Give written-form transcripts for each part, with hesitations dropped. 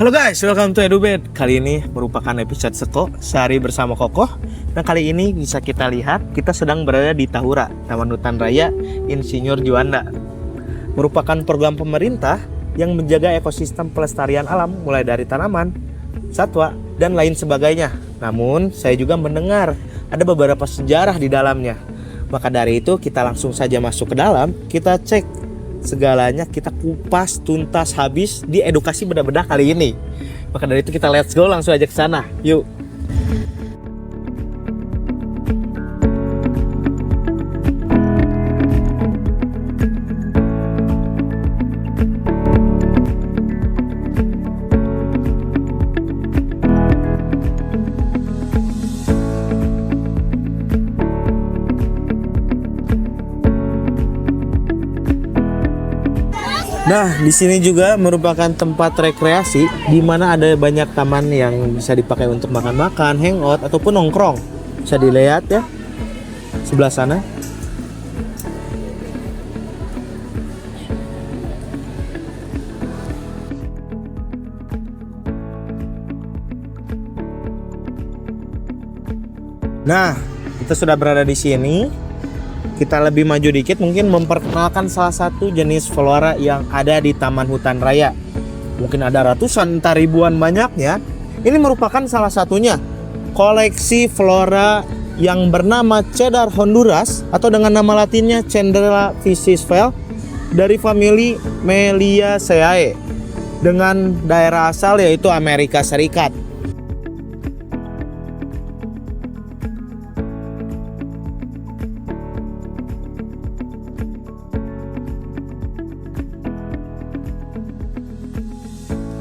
Halo guys, welcome to EduBed. Kali ini merupakan episode Seko, sehari bersama Kokoh. Dan kali ini bisa kita lihat, kita sedang berada di Tahura, Taman Hutan Raya Insinyur Juanda. Merupakan program pemerintah yang menjaga ekosistem pelestarian alam, mulai dari tanaman, satwa, dan lain sebagainya. Namun, saya juga mendengar ada beberapa sejarah di dalamnya. Maka dari itu, kita langsung saja masuk ke dalam, kita cek segalanya, kita kupas tuntas habis di edukasi bedah-bedah kali ini. Maka dari itu kita let's go langsung aja ke sana. Yuk. Nah, di sini juga merupakan tempat rekreasi di mana ada banyak taman yang bisa dipakai untuk makan-makan, hangout ataupun nongkrong. Bisa dilihat ya sebelah sana. Nah, kita sudah berada di sini. Kita lebih maju dikit, mungkin memperkenalkan salah satu jenis flora yang ada di Taman Hutan Raya. Mungkin ada ratusan, entah ribuan banyaknya. Ini merupakan salah satunya, koleksi flora yang bernama Cedar Honduras atau dengan nama latinnya Cendrela Fisisvel dari famili Meliaceae dengan daerah asal yaitu Amerika Serikat.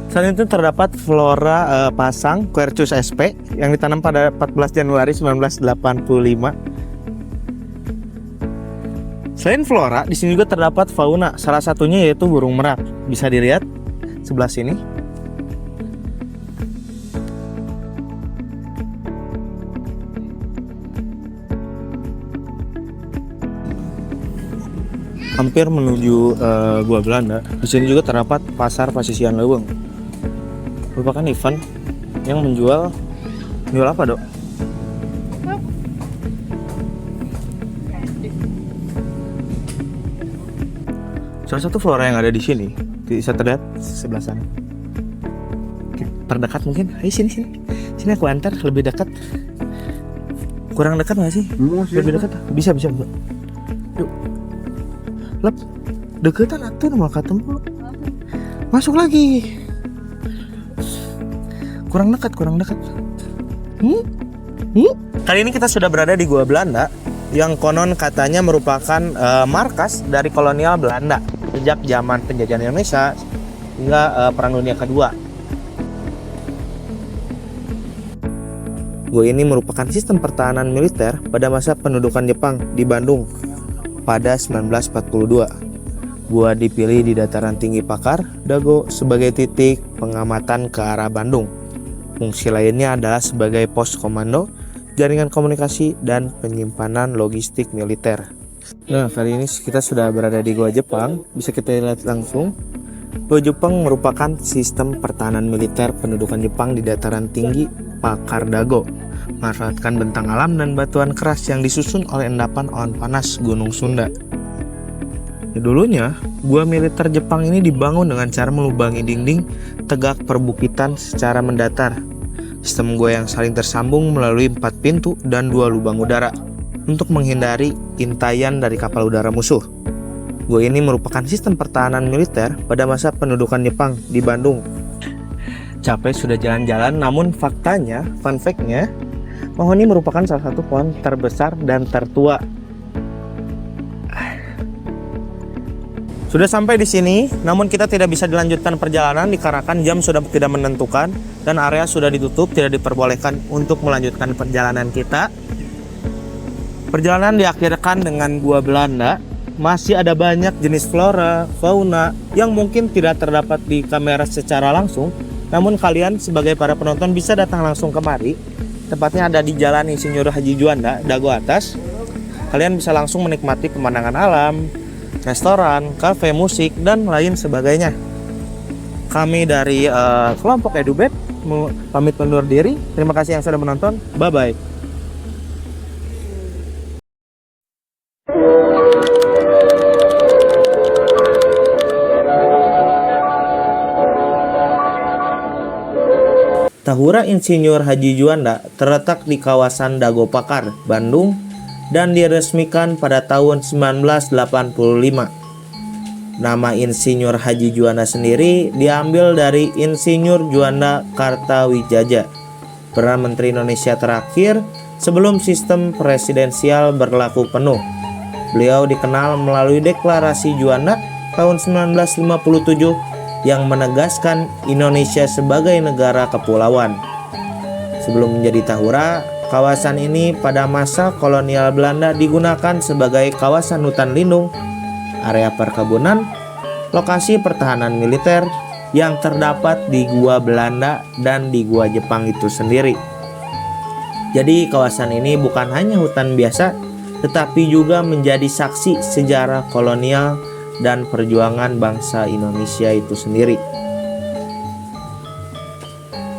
Selain itu terdapat flora pasang Quercus sp yang ditanam pada 14 Januari 1985. Selain flora, di sini juga terdapat fauna. Salah satunya yaitu burung merak. Bisa dilihat sebelah sini. Hampir menuju Gua Belanda. Di sini juga terdapat pasar Pasisian Leuweung. Merupakan event yang menjual apa, Dok? Salah satu flora yang ada di sini bisa terlihat sebelah sana. Terdekat mungkin. Ayo sini. Sini aku antar lebih dekat. Kurang dekat nggak sih? Lebih dekat. Bisa. Yuk. Lep. Deketan atuh malah ketemu. Masuk lagi. Kurang dekat. Kali ini kita sudah berada di Gua Belanda yang konon katanya merupakan markas dari kolonial Belanda sejak zaman penjajahan Indonesia hingga Perang Dunia Kedua. Gua ini merupakan sistem pertahanan militer pada masa pendudukan Jepang di Bandung pada 1942. Gua dipilih di dataran tinggi Pakar Dago sebagai titik pengamatan ke arah Bandung. Fungsi lainnya adalah sebagai pos komando, jaringan komunikasi, dan penyimpanan logistik militer. Nah, kali ini kita sudah berada di Gua Jepang. Bisa kita lihat langsung. Gua Jepang merupakan sistem pertahanan militer pendudukan Jepang di dataran tinggi Pakar Dago, memanfaatkan bentang alam dan batuan keras yang disusun oleh endapan awan panas Gunung Sunda. Dulunya, gua militer Jepang ini dibangun dengan cara melubangi dinding tegak perbukitan secara mendatar. Sistem gua yang saling tersambung melalui 4 pintu dan 2 lubang udara untuk menghindari intaian dari kapal udara musuh. Gua ini merupakan sistem pertahanan militer pada masa pendudukan Jepang di Bandung. Capek sudah jalan-jalan, namun faktanya, fun fact-nya, pohon ini merupakan salah satu pohon terbesar dan tertua. Sudah sampai di sini, namun kita tidak bisa dilanjutkan perjalanan dikarenakan jam sudah tidak menentukan dan area sudah ditutup, tidak diperbolehkan untuk melanjutkan perjalanan kita. Perjalanan diakhirkan dengan Gua Belanda. Masih ada banyak jenis flora, fauna yang mungkin tidak terdapat di kamera secara langsung, namun kalian sebagai para penonton bisa datang langsung kemari. Tepatnya ada di Jalan Insinyur Haji Juanda, Dago Atas. Kalian bisa langsung menikmati pemandangan alam, restoran, kafe, musik, dan lain sebagainya. Kami dari kelompok EduBed pamit undur diri. Terima kasih yang sudah menonton. Bye-bye. Tahura Insinyur Haji Juanda terletak di kawasan Dago Pakar, Bandung, dan diresmikan pada tahun 1985. Nama Insinyur Haji Juanda sendiri diambil dari Insinyur Juanda Kartawijaya, Perdana Menteri Indonesia terakhir sebelum sistem presidensial berlaku penuh. Beliau dikenal melalui Deklarasi Juanda tahun 1957 yang menegaskan Indonesia sebagai negara kepulauan. Sebelum menjadi Tahura, kawasan ini pada masa kolonial Belanda digunakan sebagai kawasan hutan lindung, area perkebunan, lokasi pertahanan militer yang terdapat di Gua Belanda dan di Gua Jepang itu sendiri. Jadi kawasan ini bukan hanya hutan biasa, tetapi juga menjadi saksi sejarah kolonial dan perjuangan bangsa Indonesia itu sendiri.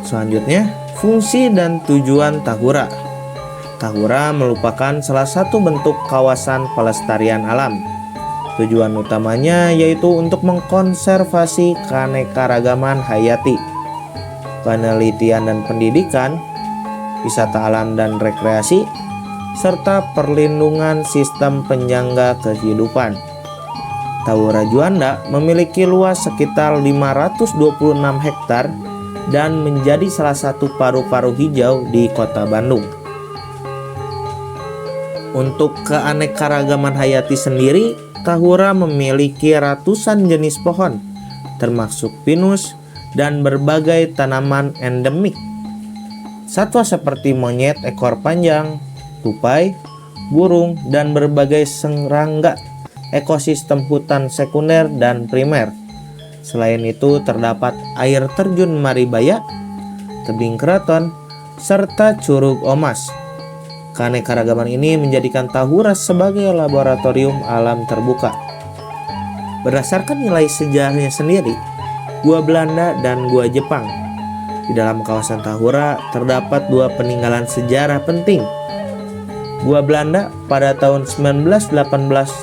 Selanjutnya, fungsi dan tujuan Tahura. Tahura merupakan salah satu bentuk kawasan pelestarian alam. Tujuan utamanya yaitu untuk mengkonservasi keanekaragaman hayati, penelitian dan pendidikan, wisata alam dan rekreasi, serta perlindungan sistem penyangga kehidupan. Tahura Juanda memiliki luas sekitar 526 hektar dan menjadi salah satu paru-paru hijau di Kota Bandung. Untuk keanekaragaman hayati sendiri, Tahura memiliki ratusan jenis pohon, termasuk pinus dan berbagai tanaman endemik. Satwa seperti monyet ekor panjang, tupai, burung, dan berbagai serangga, ekosistem hutan sekunder dan primer. Selain itu terdapat air terjun Maribaya, tebing keraton, serta Curug Omas. Keanekaragaman ini menjadikan Tahura sebagai laboratorium alam terbuka. Berdasarkan nilai sejarahnya sendiri, Gua Belanda dan Gua Jepang. Di dalam kawasan Tahura terdapat dua peninggalan sejarah penting. Gua Belanda pada tahun 1918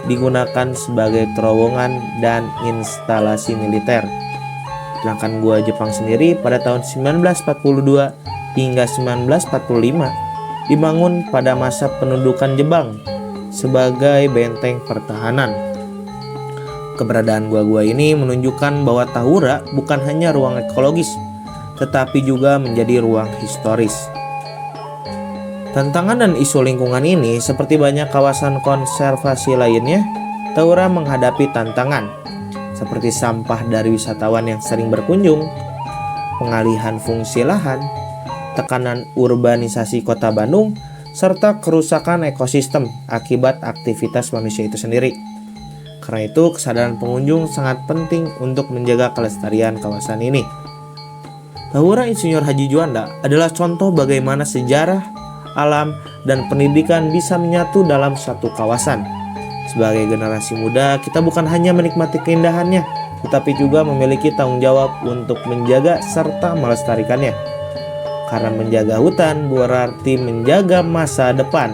digunakan sebagai terowongan dan instalasi militer. Sedangkan Gua Jepang sendiri pada tahun 1942 hingga 1945 dibangun pada masa pendudukan Jepang sebagai benteng pertahanan. Keberadaan gua-gua ini menunjukkan bahwa Tahura bukan hanya ruang ekologis, tetapi juga menjadi ruang historis. Tantangan dan isu lingkungan ini, seperti banyak kawasan konservasi lainnya, Tahura menghadapi tantangan seperti sampah dari wisatawan yang sering berkunjung, pengalihan fungsi lahan, tekanan urbanisasi Kota Bandung, serta kerusakan ekosistem akibat aktivitas manusia itu sendiri. Karena itu, kesadaran pengunjung sangat penting untuk menjaga kelestarian kawasan ini. Tahura Insinyur Haji Juanda adalah contoh bagaimana sejarah, alam, dan pendidikan bisa menyatu dalam satu kawasan. Sebagai generasi muda, kita bukan hanya menikmati keindahannya, tetapi juga memiliki tanggung jawab untuk menjaga serta melestarikannya. Karena menjaga hutan berarti menjaga masa depan.